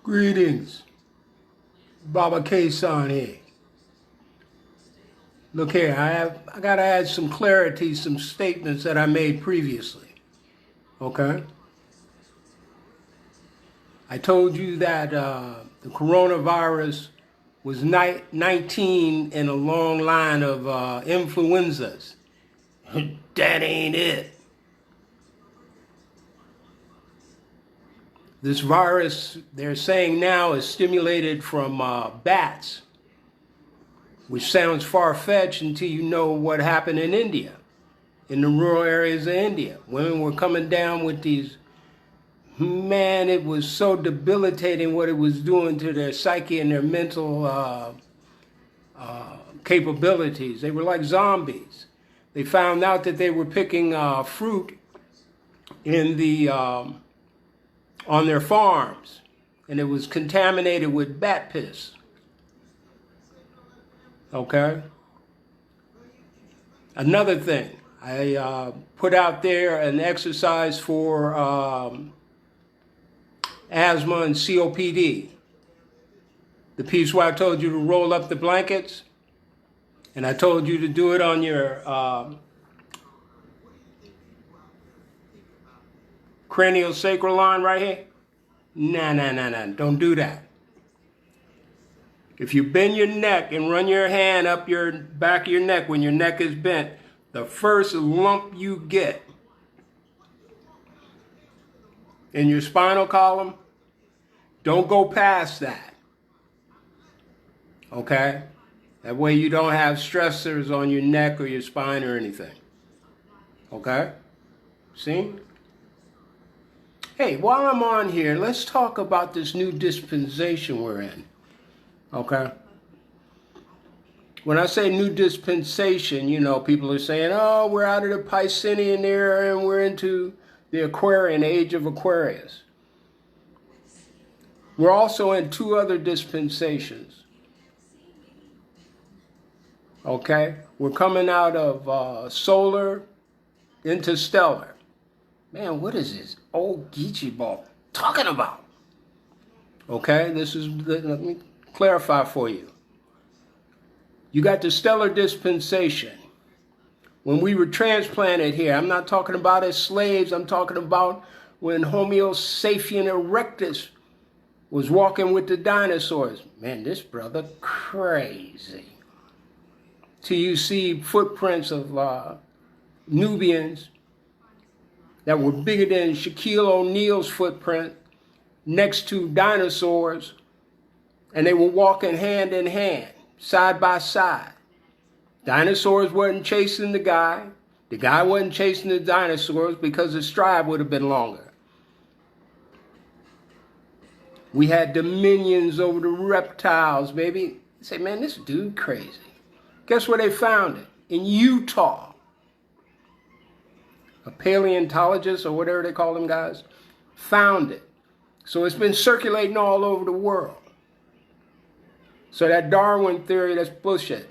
Greetings, Baba K-san here. Look here, I gotta add some clarity, some statements that I made previously. Okay? I told you that the coronavirus was 19 in a long line of influenzas. That ain't it. This virus, they're saying now, is stimulated from bats, which sounds far-fetched until you know what happened in India, in the rural areas of India. Women were coming down with these, man, it was so debilitating what it was doing to their psyche and their mental capabilities. They were like zombies. They found out that they were picking fruit in the on their farms, and it was contaminated with bat piss. Okay? Another thing, I put out there an exercise for asthma and COPD. The piece where I told you to roll up the blankets, and I told you to do it on your cranial sacral line right here. Nah, don't do that. If you bend your neck and run your hand up your back of your neck when your neck is bent, the first lump you get in your spinal column, don't go past that. Okay? That way you don't have stressors on your neck or your spine or anything. Okay? See? Hey, while I'm on here, let's talk about this new dispensation we're in. Okay? When I say new dispensation, you know, people are saying, oh, we're out of the Piscean era and we're into the Aquarian age of Aquarius. We're also in two other dispensations. Okay? We're coming out of solar into stellar. Man, what is this old Geechee ball talking about? Okay, let me clarify for you. You got the stellar dispensation. When we were transplanted here, I'm not talking about as slaves, I'm talking about when Homo sapien erectus was walking with the dinosaurs. Man, this brother crazy. Till you see footprints of Nubians that were bigger than Shaquille O'Neal's footprint next to dinosaurs, and they were walking hand in hand, side by side. Dinosaurs wasn't chasing the guy wasn't chasing the dinosaurs because the stride would have been longer. We had dominions over the reptiles, baby. They say, man, this dude crazy. Guess where they found it? In Utah. A paleontologist or whatever they call them guys, found it. So it's been circulating all over the world. So that Darwin theory, that's bullshit.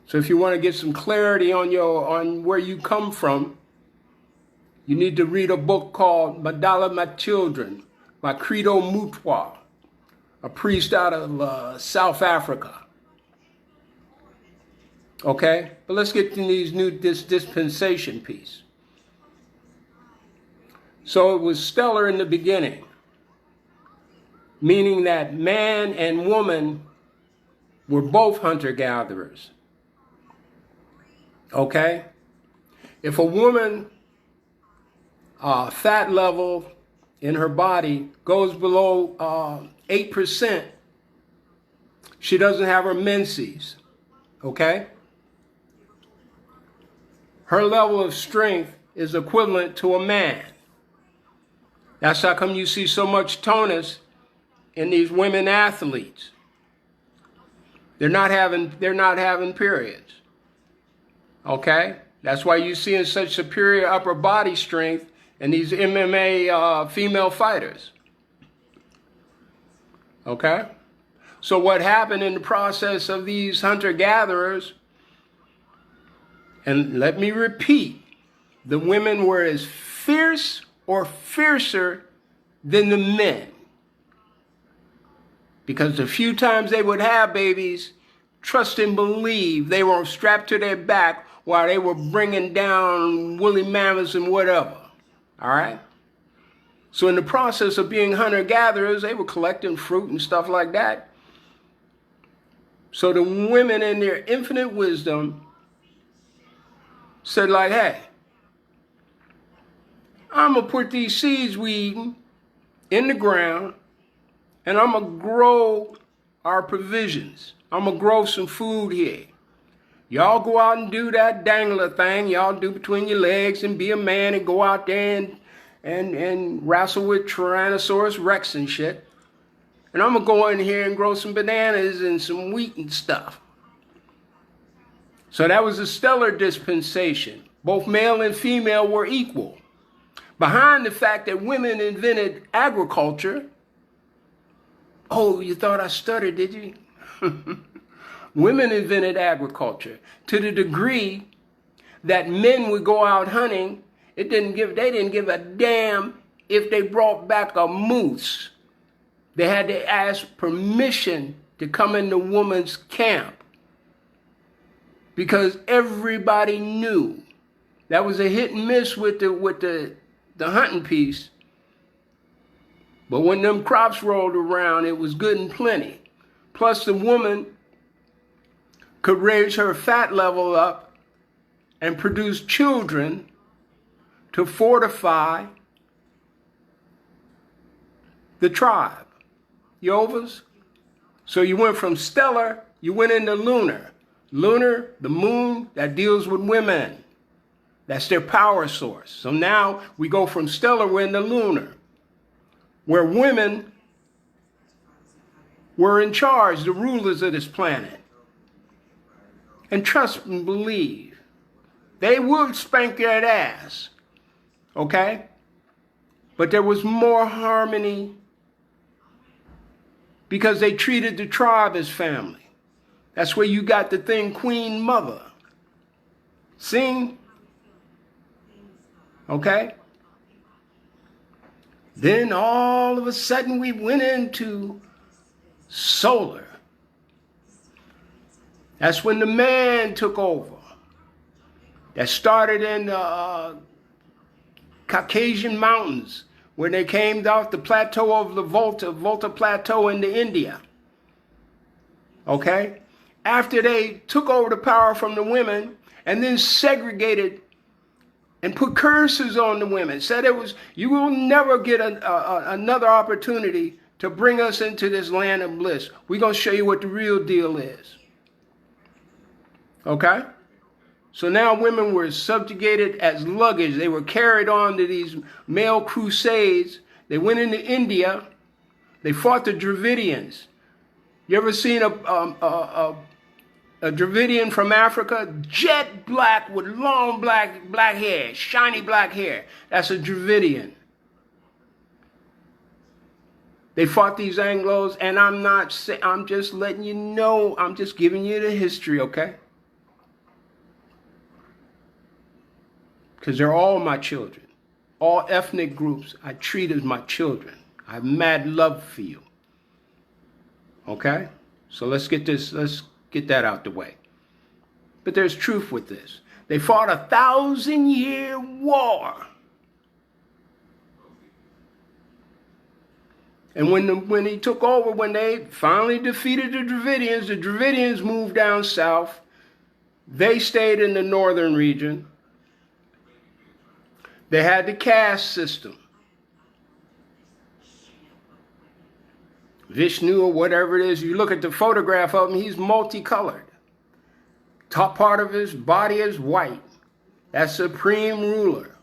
So if you want to get some clarity on where you come from, you need to read a book called Madala My Children by Credo Mutwa, a priest out of South Africa. Okay, but let's get to this dispensation piece. So it was stellar in the beginning, meaning that man and woman were both hunter-gatherers. Okay? If a woman fat level in her body goes below 8%, she doesn't have her menses. Okay? Her level of strength is equivalent to a man. That's how come you see so much tonus in these women athletes. They're not having periods. Okay? That's why you see such superior upper body strength in these MMA female fighters. Okay? So what happened in the process of these hunter-gatherers, and let me repeat, the women were as fierce or fiercer than the men. Because the few times they would have babies, trust and believe they were strapped to their back while they were bringing down woolly mammoths and whatever. All right? So in the process of being hunter-gatherers, they were collecting fruit and stuff like that. So the women in their infinite wisdom said like, hey, I'm going to put these seeds we eating in the ground, and I'm going to grow our provisions. I'm going to grow some food here. Y'all go out and do that dangler thing y'all do between your legs and be a man and go out there and wrestle with Tyrannosaurus Rex and shit. And I'm going to go in here and grow some bananas and some wheat and stuff. So that was a stellar dispensation. Both male and female were equal. Behind the fact that women invented agriculture. Oh, you thought I stuttered, did you? Women invented agriculture to the degree that men would go out hunting. They didn't give a damn if they brought back a moose. They had to ask permission to come in the woman's camp because everybody knew that was a hit and miss with the hunting piece. But when them crops rolled around, it was good and plenty. Plus the woman could raise her fat level up and produce children to fortify the tribe. You overs? So you went from stellar, you went into lunar. Lunar, the moon, that deals with women. That's their power source. So now we go from stellar, we're into lunar, where women were in charge, the rulers of this planet. And trust and believe, they would spank that ass, okay? But there was more harmony because they treated the tribe as family. That's where you got the thing Queen Mother. See? Okay? Then all of a sudden we went into solar. That's when the man took over. That started in the Caucasian Mountains, when they came off the plateau of the Volta Plateau into India. Okay? After they took over the power from the women and then segregated and put curses on the women, said you will never get another opportunity to bring us into this land of bliss. We're going to show you what the real deal is. Okay? So now women were subjugated as luggage. They were carried on to these male crusades. They went into India. They fought the Dravidians. You ever seen a Dravidian from Africa? Jet black with long black hair, shiny black hair. That's a Dravidian. They fought these Anglos, and I'm just letting you know, I'm just giving you the history, okay? Because they're all my children. All ethnic groups I treat as my children. I have mad love for you. Okay? So let's get that out the way. But there's truth with this. They fought a 1,000-year war. And when he took over, when they finally defeated the Dravidians moved down south. They stayed in the northern region. They had the caste system. Vishnu or whatever it is, you look at the photograph of him, he's multicolored. Top part of his body is white. That's supreme ruler.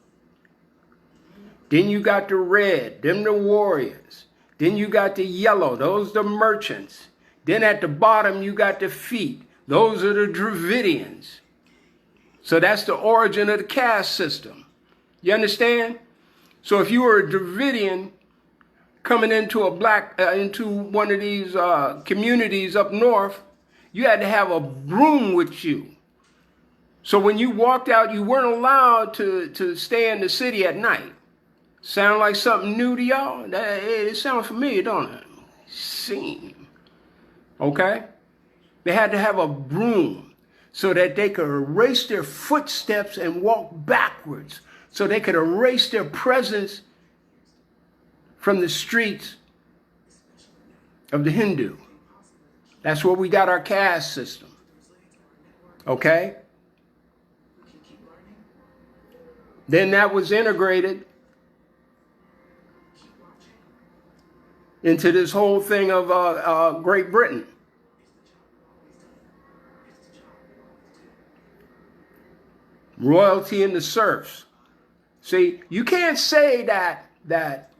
Then you got the red, them the warriors. Then you got the yellow, those the merchants. Then at the bottom you got the feet. Those are the Dravidians. So that's the origin of the caste system. You understand? So if you were a Dravidian coming into into one of these communities up north, you had to have a broom with you. So when you walked out, you weren't allowed to stay in the city at night. Sound like something new to y'all? It sounds familiar, don't it? Scene. Okay? They had to have a broom so that they could erase their footsteps and walk backwards, so they could erase their presence from the streets of the Hindu. That's where we got our caste system. Okay? Then that was integrated into this whole thing of Great Britain. Royalty and the serfs. See, you can't say that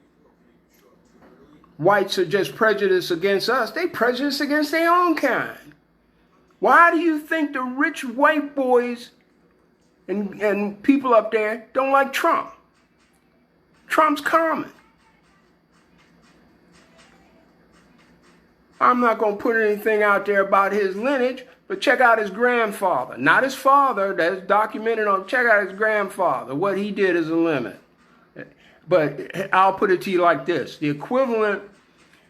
whites are just prejudiced against us. They prejudiced against their own kind. Why do you think the rich white boys and people up there don't like Trump? Trump's common. I'm not going to put anything out there about his lineage, but check out his grandfather. Not his father, that's documented on, check out his grandfather. What he did is a limit. But I'll put it to you like this. The equivalent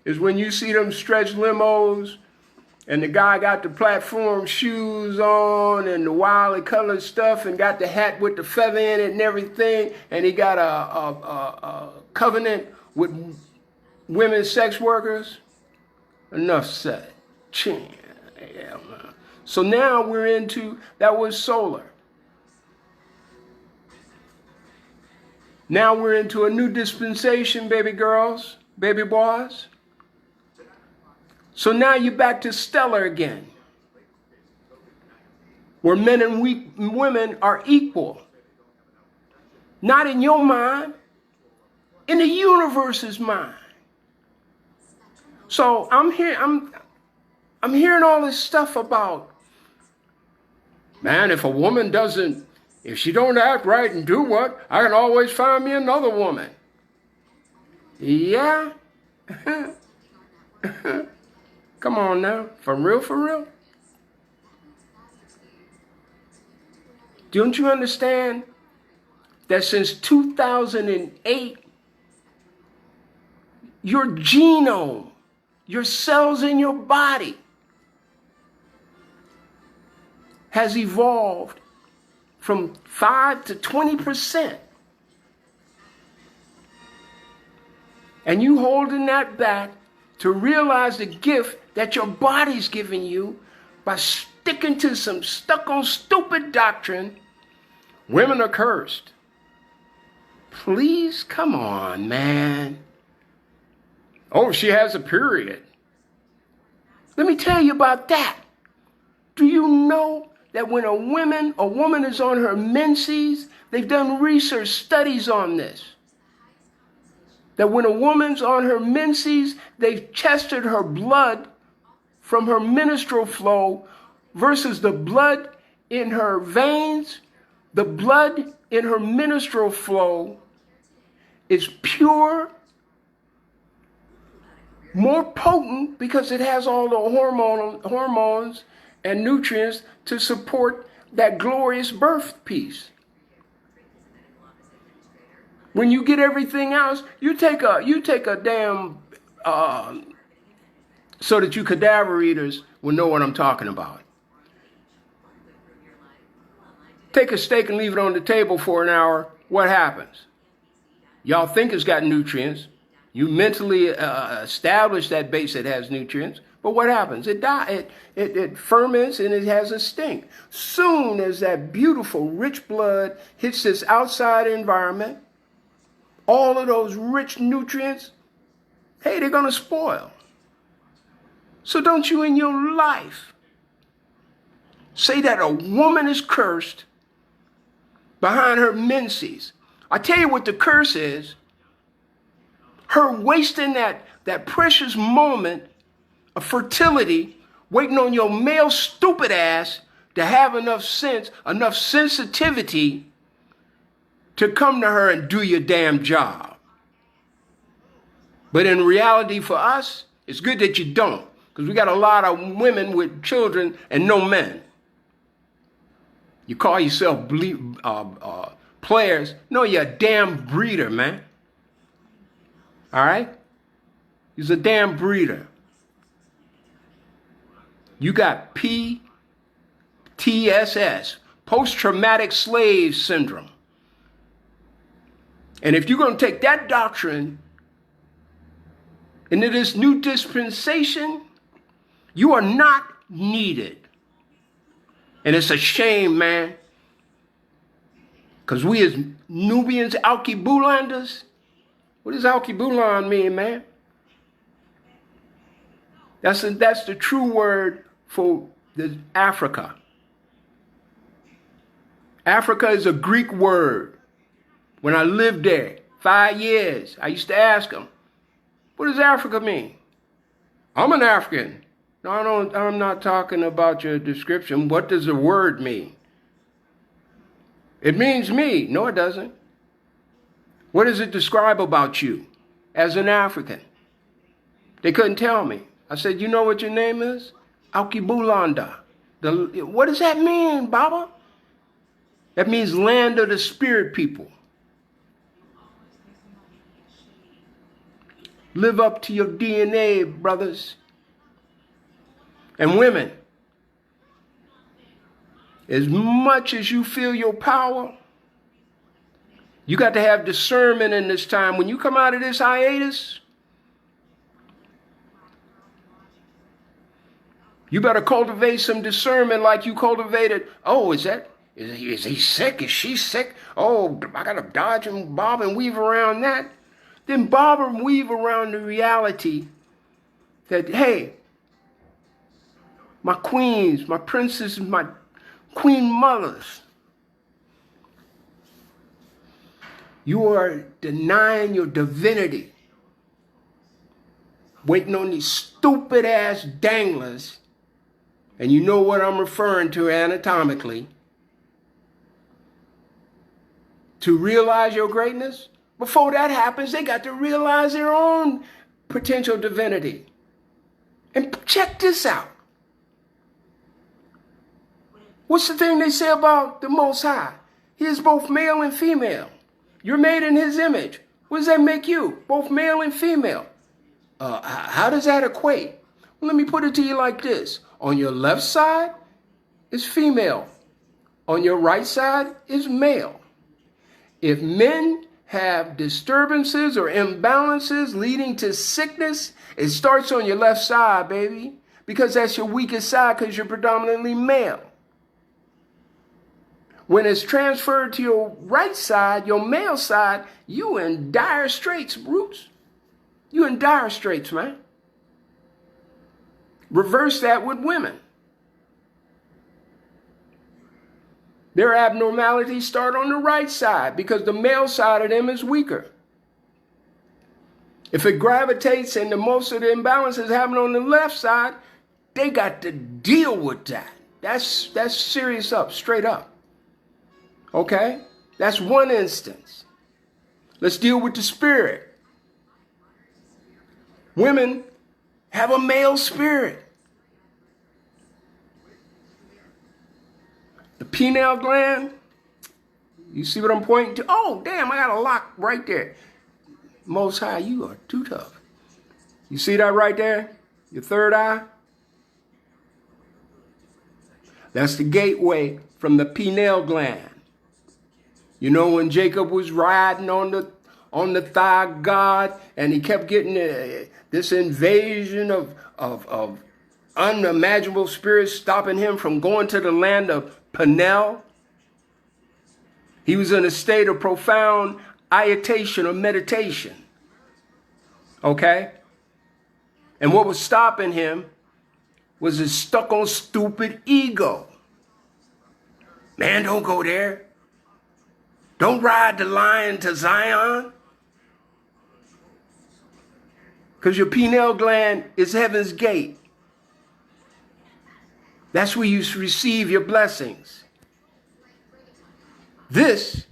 is when you see them stretch limos and the guy got the platform shoes on and the wildly colored stuff and got the hat with the feather in it and everything, and he got a covenant with women sex workers. Enough said. Yeah, man. So now we're into, that was solar. Now we're into a new dispensation, baby girls, baby boys. So now you're back to stellar again, where men and women are equal. Not in your mind, in the universe's mind. So I'm hearing all this stuff about, man, if a woman doesn't, if she don't act right and do what, I can always find me another woman. Yeah? Come on now, for real, for real? Don't you understand that since 2008, your genome, your cells in your body has evolved from 5 to 20%. And you holding that back to realize the gift that your body's giving you by sticking to some stuck-on stupid doctrine. Women are cursed. Please, come on, man. Oh, she has a period. Let me tell you about that. Do you know that when a woman is on her menses, they've done research studies on this, that when a woman's on her menses, they've tested her blood from her menstrual flow versus the blood in her veins. The blood in her menstrual flow is pure, more potent because it has all the hormones and nutrients to support that glorious birth piece. When you get everything else, you take a damn so that you cadaver eaters will know what I'm talking about. Take a steak and leave it on the table for an hour. What happens? Y'all think it's got nutrients. You mentally establish that base that has nutrients. But what happens? It ferments and it has a stink. Soon as that beautiful, rich blood hits this outside environment, all of those rich nutrients, hey, they're going to spoil. So don't you in your life say that a woman is cursed behind her menses. I tell you what the curse is. Her wasting that precious moment of fertility, waiting on your male stupid ass to have enough sense, enough sensitivity to come to her and do your damn job. But in reality for us, it's good that you don't, because we got a lot of women with children and no men. You call yourself players. No, you're a damn breeder, man. All right? He's a damn breeder. You got PTSS, post-traumatic slave syndrome. And if you're going to take that doctrine into this new dispensation, you are not needed. And it's a shame, man. Because we as Nubians, Alkebulanders, what does Alkebulan mean, man? That's the true word for Africa. Africa is a Greek word. When I lived there 5 years, I used to ask them, what does Africa mean? I'm an African. No, I'm not talking about your description. What does the word mean? It means me. No, it doesn't. What does it describe about you as an African? They couldn't tell me. I said, you know what your name is? Alkibulanda. What does that mean, Baba? That means land of the spirit people. Live up to your DNA, brothers and women. As much as you feel your power, you got to have discernment in this time. When you come out of this hiatus, you better cultivate some discernment like you cultivated. Oh, is he sick? Is she sick? Oh, I got to dodge and bob and weave around that. Then bob and weave around the reality that, hey, my queens, my princesses, my queen mothers, you are denying your divinity, waiting on these stupid ass danglers, and you know what I'm referring to anatomically, to realize your greatness. Before that happens, they got to realize their own potential divinity. And check this out. What's the thing they say about the Most High? He is both male and female. You're made in his image. What does that make you? Both male and female. How does that equate? Well, let me put it to you like this. On your left side is female. On your right side is male. If men have disturbances or imbalances leading to sickness, it starts on your left side, baby, because that's your weakest side because you're predominantly male. When it's transferred to your right side, your male side, you in dire straits, Roots. You in dire straits, man. Reverse that with women. Their abnormalities start on the right side because the male side of them is weaker. If it gravitates and most of the imbalances happen on the left side, they got to deal with that. That's serious up, straight up. Okay? That's one instance. Let's deal with the spirit. Women have a male spirit. The pineal gland, you see what I'm pointing to? Oh, damn, I got a lock right there. Most High, you are too tough. You see that right there? Your third eye? That's the gateway from the pineal gland. You know when Jacob was riding on the thigh of God and he kept getting this invasion of unimaginable spirits stopping him from going to the land of Peniel. He was in a state of profound iatation or meditation. Okay? And what was stopping him was his stuck on stupid ego. Man, don't go there. Don't ride the lion to Zion. Because your pineal gland is heaven's gate. That's where you receive your blessings. This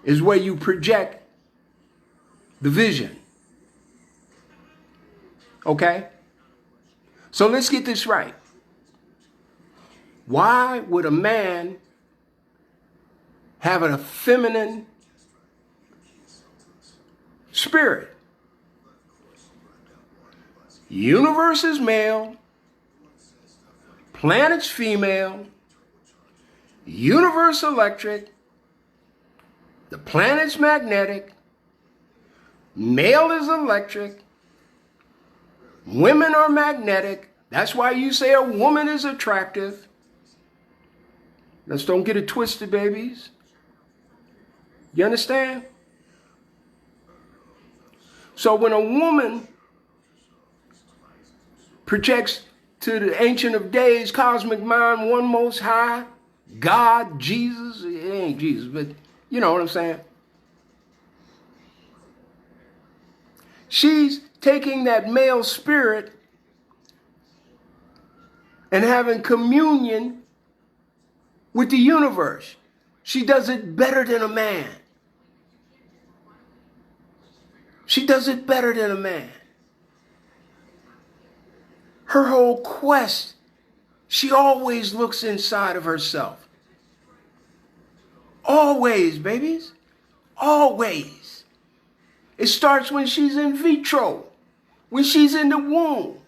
is where you project the vision. Okay? So let's get this right. Why would a man have a feminine spirit? Universe is male. Planet's female, universe electric, the planet's magnetic, male is electric, women are magnetic. That's why you say a woman is attractive. Let's don't get it twisted, babies. You understand? So when a woman projects to the Ancient of Days, cosmic mind, one most high, God, Jesus, it ain't Jesus, but you know what I'm saying? She's taking that male spirit and having communion with the universe. She does it better than a man. She does it better than a man. Her whole quest, she always looks inside of herself. Always, babies. Always. It starts when she's in vitro, when she's in the womb.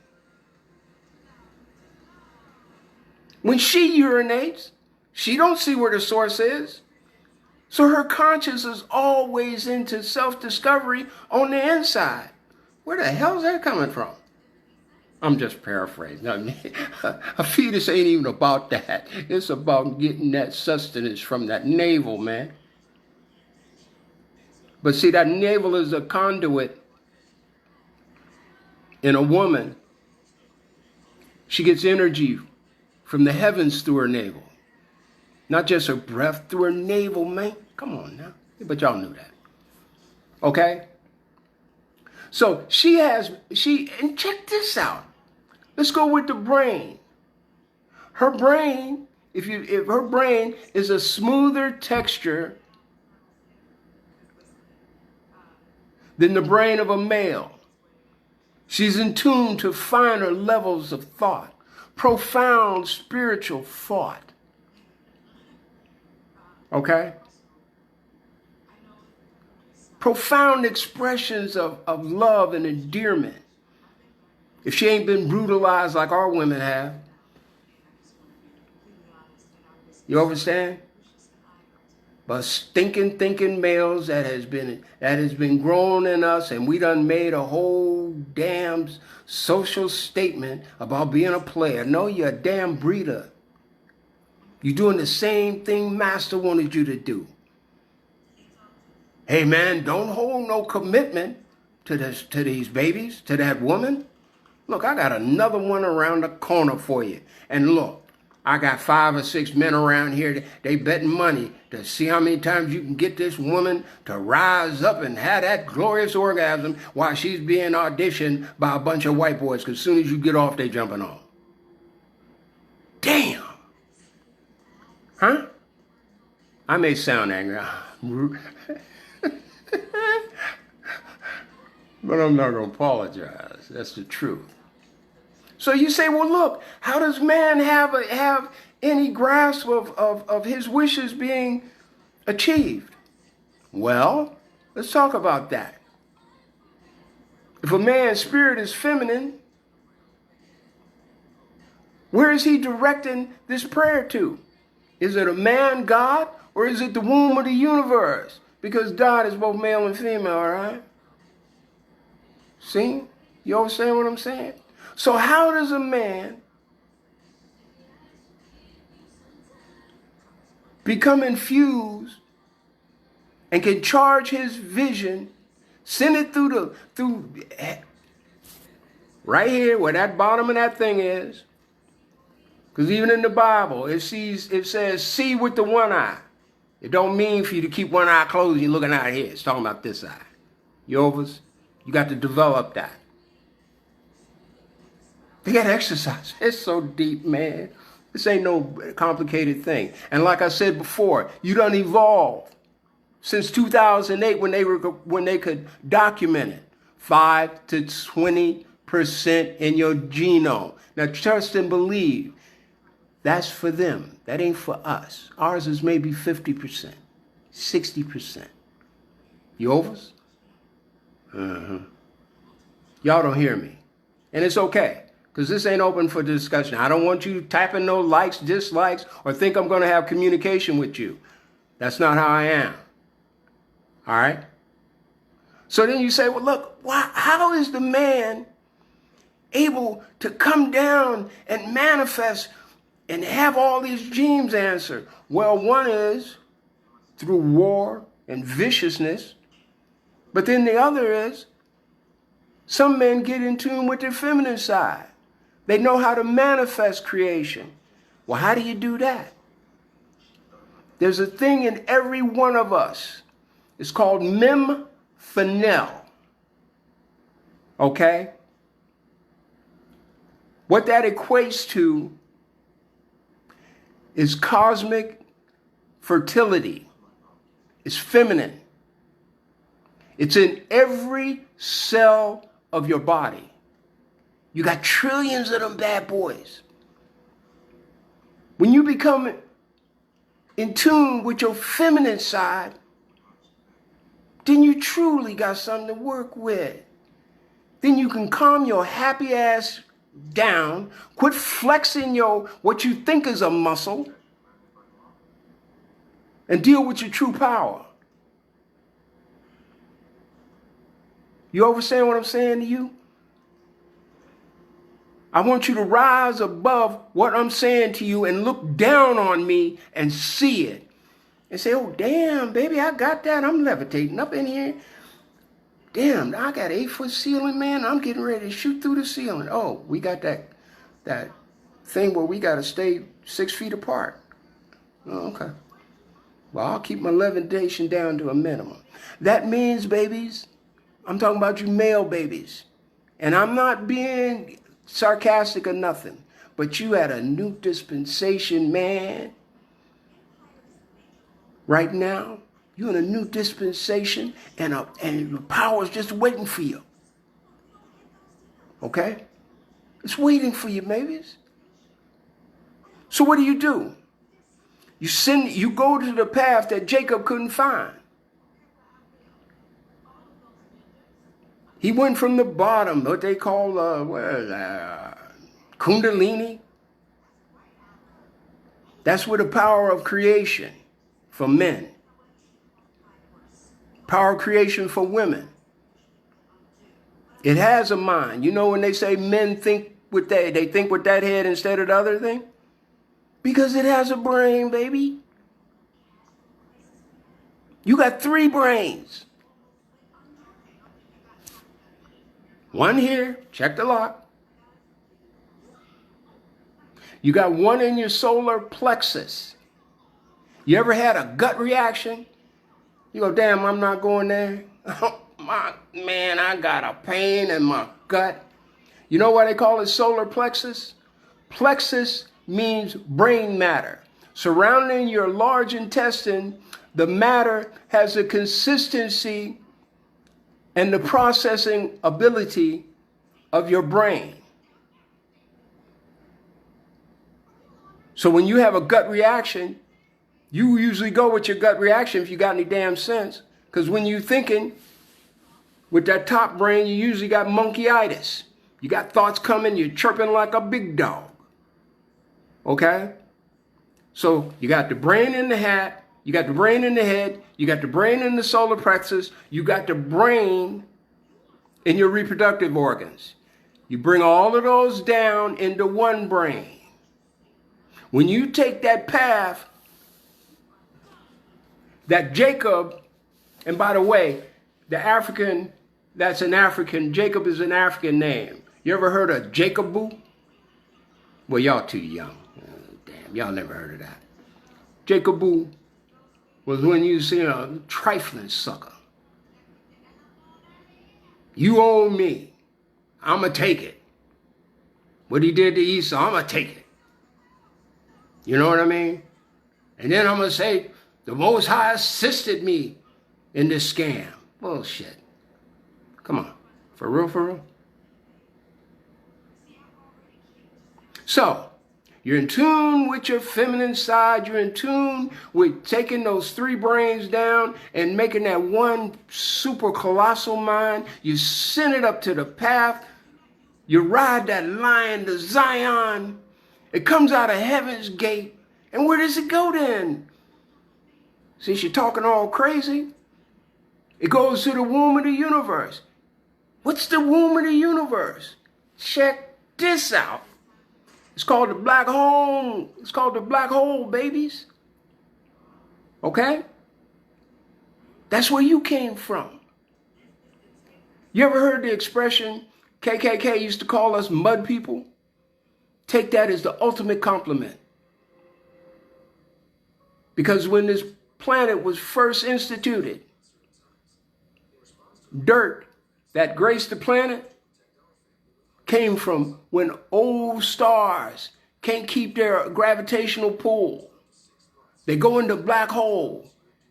When she urinates, she don't see where the source is. So her conscience is always into self-discovery on the inside. Where the hell's that coming from? I'm just paraphrasing. I mean, a fetus ain't even about that. It's about getting that sustenance from that navel, man. But see, that navel is a conduit in a woman. She gets energy from the heavens through her navel. Not just her breath, through her navel, man. Come on now. But y'all knew that. Okay? So and check this out. Let's go with the brain. Her brain, if her brain is a smoother texture than the brain of a male. She's in tune to finer levels of thought, profound spiritual thought. Okay? Profound expressions of love and endearment. If she ain't been brutalized like our women have. You understand? But thinking males that has been grown in us, and we done made a whole damn social statement about being a player. No, you're a damn breeder. You're doing the same thing Master wanted you to do. Hey man, don't hold no commitment to these babies, to that woman. Look, I got another one around the corner for you. And look, I got 5 or 6 men around here. They betting money to see how many times you can get this woman to rise up and have that glorious orgasm while she's being auditioned by a bunch of white boys. Because as soon as you get off, they jumping on. Damn. Huh? I may sound angry. But I'm not going to apologize. That's the truth. So you say, well, look, how does man have any grasp of his wishes being achieved? Well, let's talk about that. If a man's spirit is feminine, where is he directing this prayer to? Is it a man, God, or is it the womb of the universe? Because God is both male and female, all right? See? You understand what I'm saying? So how does a man become infused and can charge his vision, send it through right here where that bottom of that thing is? Because even in the Bible, it says, see with the one eye. It don't mean for you to keep one eye closed and you're looking out here. It's talking about this eye. You overs? You got to develop that. They got to exercise. It's so deep, man. This ain't no complicated thing. And like I said before, you done evolved since 2008 when they could document it. 5 to 20% in your genome. Now trust and believe. That's for them. That ain't for us. Ours is maybe 50%, 60%. You overs? Y'all don't hear me. And it's okay. because this ain't open for discussion. I don't want you typing no likes, dislikes, or think I'm going to have communication with you. That's not how I am. All right? So then you say, well, look, how is the man able to come down and manifest and have all these dreams answered? Well, one is through war and viciousness. But then the other is some men get in tune with their feminine side. They know how to manifest creation. Well, how do you do that? There's a thing in every one of us. It's called mem-fanel. Okay? What that equates to is cosmic fertility. It's feminine. It's in every cell of your body. You got trillions of them bad boys. When you become in tune with your feminine side, then you truly got something to work with. Then you can calm your happy ass down, quit flexing what you think is a muscle, and deal with your true power. You understand what I'm saying to you? I want you to rise above what I'm saying to you and look down on me and see it. And say, oh, damn, baby, I got that. I'm levitating up in here. Damn, I got 8-foot ceiling, man. I'm getting ready to shoot through the ceiling. Oh, we got that thing where we got to stay 6 feet apart. Oh, okay. Well, I'll keep my levitation down to a minimum. That means, babies, I'm talking about you male babies. And I'm not being sarcastic or nothing, but you had a new dispensation, man. Right now, you're in a new dispensation, and your power is just waiting for you. Okay? It's waiting for you, babies. So what do? You go to the path that Jacob couldn't find. He went from the bottom, what they call, Kundalini. That's where the power of creation for men. Power of creation for women. It has a mind. You know when they say men think with they think with that head instead of the other thing? Because it has a brain, baby. You got 3 brains. One here, check the lock. You got one in your solar plexus. You ever had a gut reaction? You go, damn, I'm not going there. Man, I got a pain in my gut. You know why they call it solar plexus? Plexus means brain matter. Surrounding your large intestine, the matter has a consistency and the processing ability of your brain. So when you have a gut reaction, you usually go with your gut reaction if you got any damn sense. Because when you're thinking with that top brain, you usually got monkeyitis. You got thoughts coming, you're chirping like a big dog. Okay? So you got the brain in the hat, you got the brain in the head, you got the brain in the solar plexus, you got the brain in your reproductive organs. You bring all of those down into one brain. When you take that path that Jacob, and by the way, that's an African, Jacob is an African name. You ever heard of Jacobu? Well, y'all too young. Damn, y'all never heard of that. Jacobu was when you see a trifling sucker. You owe me. I'm going to take it. What he did to Esau, I'm going to take it. You know what I mean? And then I'm going to say, the Most High assisted me in this scam. Bullshit. Come on. For real, for real? So, you're in tune with your feminine side. You're in tune with taking those 3 brains down and making that one super colossal mind. You send it up to the path You ride that lion to Zion. It comes out of heaven's gate. And where does it go then? Since you're talking all crazy, it goes to the womb of the universe. What's the womb of the universe? Check this out. It's called the black hole. It's called the black hole, babies. Okay? That's where you came from. You ever heard the expression, KKK used to call us mud people? Take that as the ultimate compliment. Because when this planet was first instituted, dirt that graced the planet came from when old stars can't keep their gravitational pull. They go into black hole.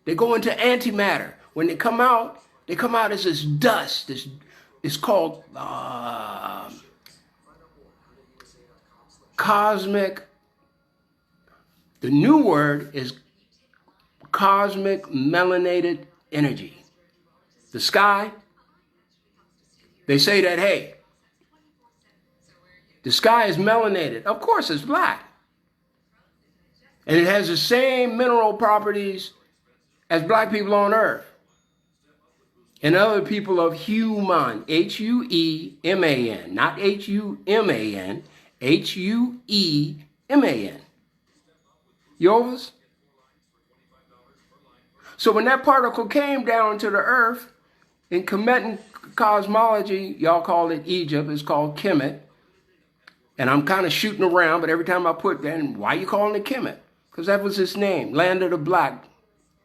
They go into antimatter. When they come out as this dust. It's called cosmic. The new word is cosmic melanated energy. The sky, they say that, hey, the sky is melanated. Of course, it's black. And it has the same mineral properties as black people on Earth. And other people of human, H-U-E-M-A-N, not H-U-M-A-N, H-U-E-M-A-N. Yovas? So when that particle came down to the Earth, in Kemetic cosmology, y'all call it Egypt, it's called Kemet. And I'm kind of shooting around, but every time I put that, why are you calling it Kemet? Because that was its name, land of the black,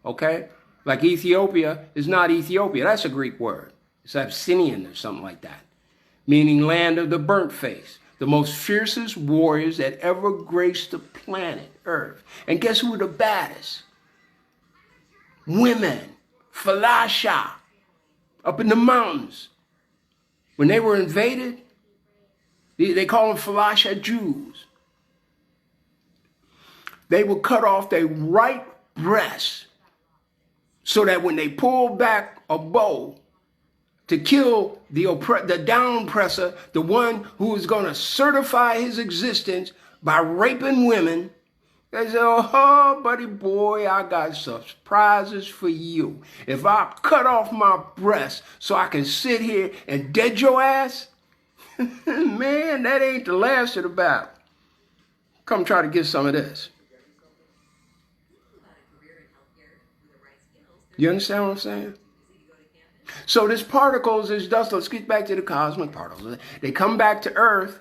okay? Like Ethiopia is not Ethiopia, that's a Greek word. It's Abyssinian or something like that, meaning land of the burnt face, the most fiercest warriors that ever graced the planet Earth. And guess who were the baddest? Women, Falasha, up in the mountains. When they were invaded, they call them Falasha Jews. They would cut off their right breast so that when they pulled back a bow to kill the down presser, the one who was going to certify his existence by raping women, they said, oh, buddy boy, I got surprises for you. If I cut off my breast so I can sit here and dead your ass, man, that ain't the last of the battle. Come try to get some of this. You understand what I'm saying? So this particles, this dust, let's get back to the cosmic particles. They come back to Earth.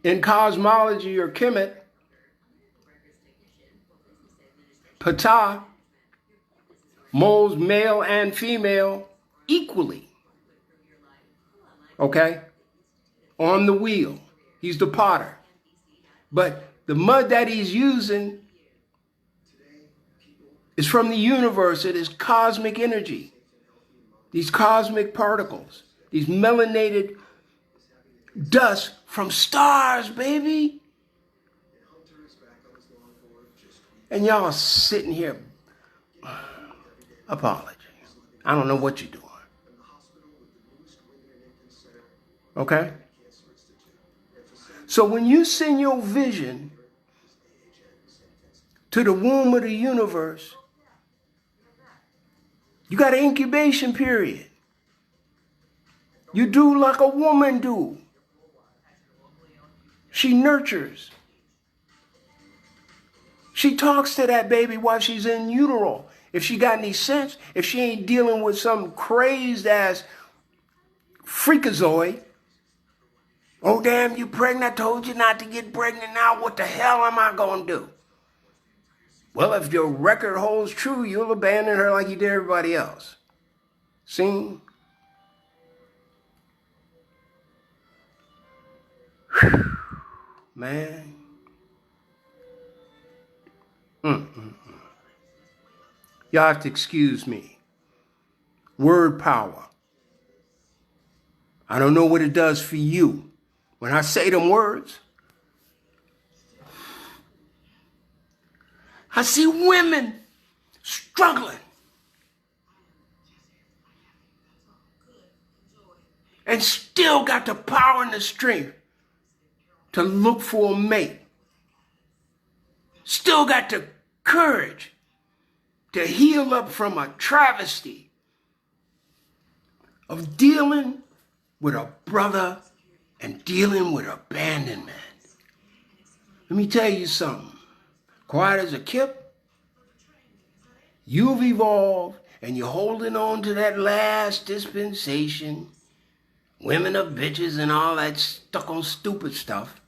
In cosmology or Kemet, Ptah molds male and female equally. Okay? On the wheel. He's the potter. But the mud that he's using is from the universe. It is cosmic energy. These cosmic particles. These melanated dust from stars, baby. And y'all sitting here. Apology. I don't know what you're doing. Okay? So when you send your vision to the womb of the universe, you got an incubation period. You do like a woman do. She nurtures. She talks to that baby while she's in utero. If she got any sense, if she ain't dealing with some crazed ass freakazoid. Oh, damn, you pregnant? I told you not to get pregnant now. What the hell am I going to do? Well, if your record holds true, you'll abandon her like you did everybody else. See? Whew. Man. Y'all have to excuse me. Word power. I don't know what it does for you. When I say them words, I see women struggling. and still got the power and the strength to look for a mate. Still got the courage to heal up from a travesty of dealing with a brother and dealing with abandonment. Let me tell you something. Quiet as a kip, you've evolved and you're holding on to that last dispensation. Women are bitches and all that stuck on stupid stuff.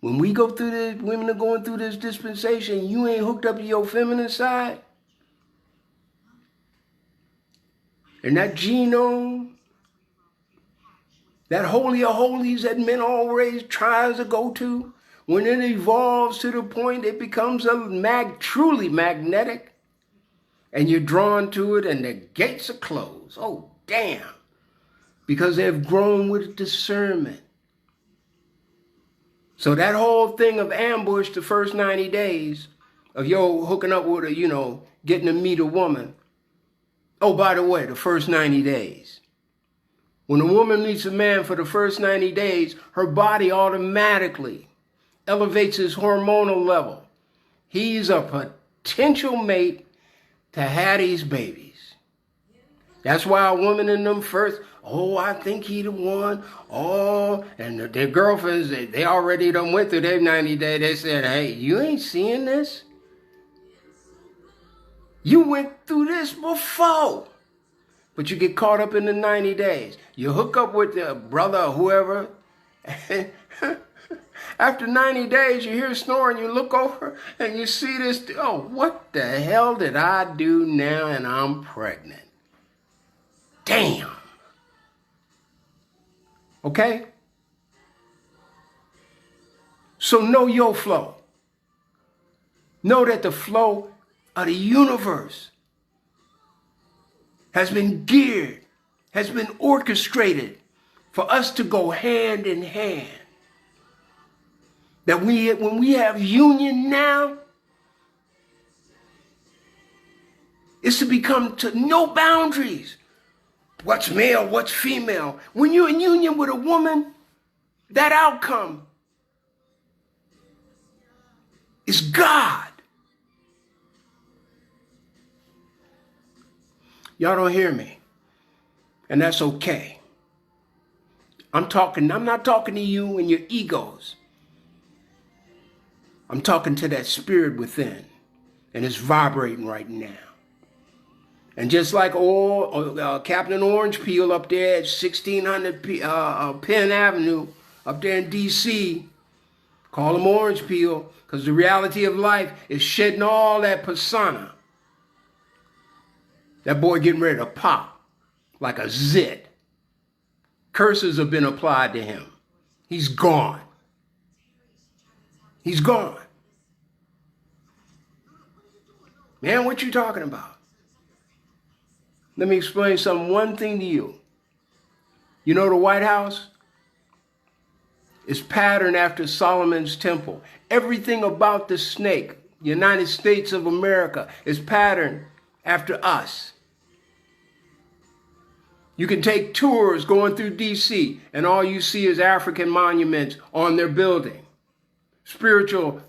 When we go through this, women are going through this dispensation, you ain't hooked up to your feminine side. And that genome, that holy of holies that men always tries to go to, when it evolves to the point it becomes truly magnetic, and you're drawn to it and the gates are closed. Oh, damn. Because they've grown with discernment. So that whole thing of ambush the first 90 days of hooking up with a, getting to meet a woman. Oh, by the way, the first 90 days. When a woman meets a man for the first 90 days, her body automatically elevates his hormonal level. He's a potential mate to have these babies. That's why a woman in them first, oh, I think he the one. Oh, and their girlfriends, they already done went through their 90 days. They said, hey, you ain't seeing this? You went through this before. But you get caught up in the 90 days. You hook up with the brother or whoever. After 90 days, you hear snoring, you look over and you see this. Oh, what the hell did I do now and I'm pregnant? Damn. Okay? So know your flow. Know that the flow of the universe has been geared, has been orchestrated for us to go hand in hand. That when we have union now, it's to become to no boundaries. What's male, what's female. When you're in union with a woman, that outcome is God. Y'all don't hear me. And that's okay. I'm not talking to you and your egos. I'm talking to that spirit within. And it's vibrating right now. And just like Captain Orange Peel up there at 1600 Penn Avenue, up there in D.C., call him Orange Peel, because the reality of life is shedding all that persona. That boy getting ready to pop like a zit. Curses have been applied to him. He's gone. He's gone. Man, what you talking about? Let me explain one thing to you. You know the White House is patterned after Solomon's temple. Everything about the snake, United States of America, is patterned after us. You can take tours going through D.C. and all you see is African monuments on their building. Spiritual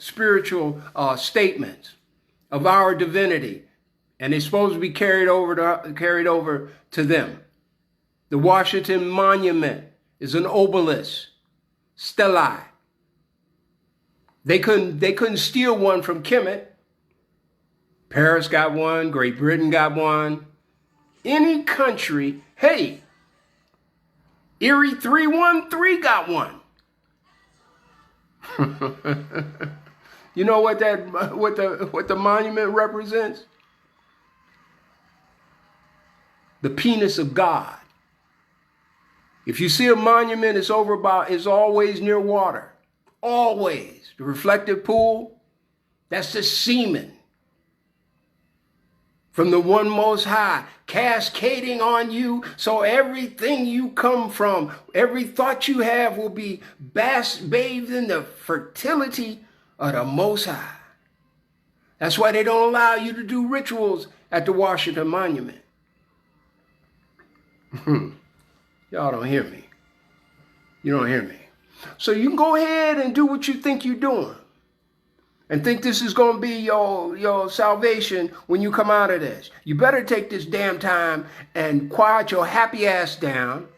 statements of our divinity. And they're supposed to be carried over to them. The Washington Monument is an obelisk, stelae. They couldn't steal one from Kemet. Paris got one, Great Britain got one. Any country, hey, Erie 313 got one. You know what the monument represents? The penis of God. If you see a monument, it's always near water. Always. The reflective pool, that's the semen from the one most high, cascading on you, so everything you come from, every thought you have will be bathed in the fertility of the most high. That's why they don't allow you to do rituals at the Washington Monument. Y'all don't hear me. You don't hear me. So you can go ahead and do what you think you're doing. And think this is going to be your salvation when you come out of this. You better take this damn time and quiet your happy ass down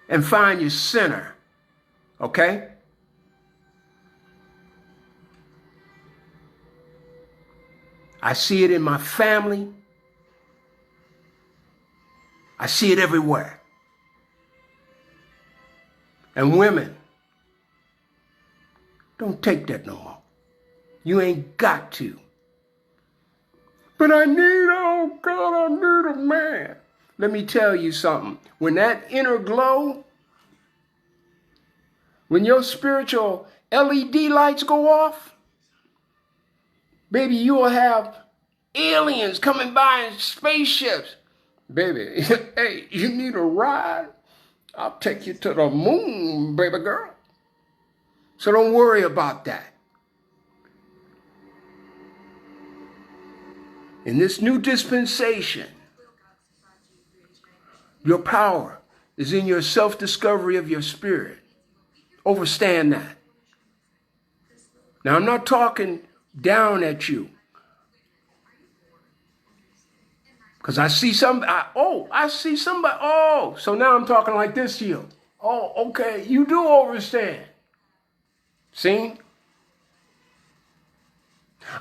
and find your center. Okay? I see it in my family. I see it everywhere. And women, don't take that no more. You ain't got to. But I need, oh God, I need a man. Let me tell you something. When that inner glow, when your spiritual LED lights go off, baby, you will have aliens coming by in spaceships. Baby, hey, you need a ride? I'll take you to the moon, baby girl. So don't worry about that. In this new dispensation, your power is in your self-discovery of your spirit. Understand that. Now, I'm not talking down at you. Because I see somebody, so now I'm talking like this to you. Oh, okay, you do understand. See?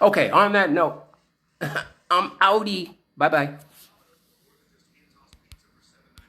Okay, on that note, I'm outie. Bye-bye.